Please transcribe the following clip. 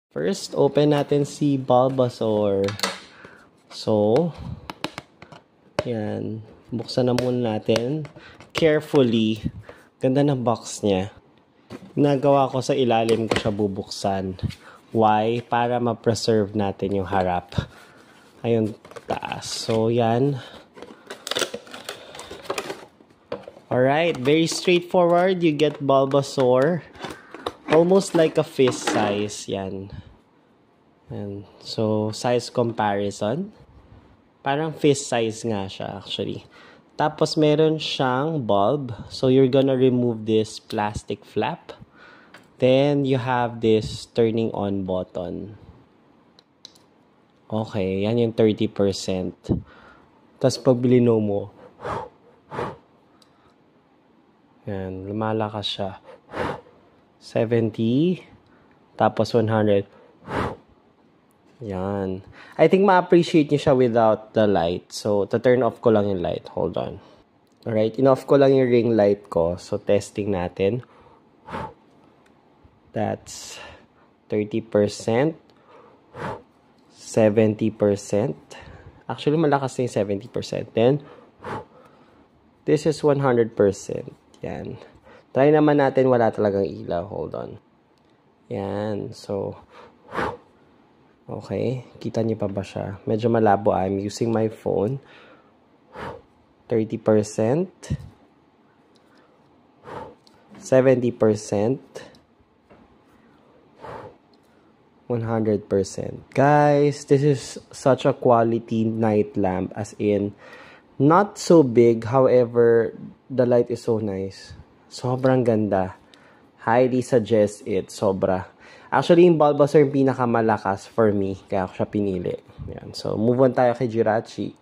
First, open natin si Bulbasaur. So, yan. Buksan na muna natin. Carefully. Ganda ng box niya. Nagawa ko sa ilalim ko siya bubuksan. Why? Para ma-preserve natin yung harap. Ayun, taas. So, yan. Alright, very straightforward. You get Bulbasaur. Almost like a fist size. Yan. And so, size comparison. Parang fist size nga siya actually. Tapos, meron siyang bulb. So, you're gonna remove this plastic flap. Then, you have this turning on button. Okay, yan yung 30%. Tapos, pag bilino mo, yan, lumalakas siya. 70, tapos 100. Yan. I think ma-appreciate niyo siya without the light. So, to-turn off ko lang yung light. Hold on. Alright, in-off ko lang yung ring light ko. So, testing natin. That's 30%. 70%. Actually, malakas na yung 70%. Then, this is 100%. Yan. Try naman natin wala talagang ilaw. Hold on. Yan. So, okay. Kita niyo pa ba siya? Medyo malabo. I'm using my phone. 30%. 70%. 100%. Guys, this is such a quality night lamp. As in, not so big. However, the light is so nice. Sobrang ganda. Highly suggest it. Sobra. Actually, yung Bulbasaur yung pinakamalakas for me. Kaya ako siya pinili. Yan. So, move on tayo kay Jirachi.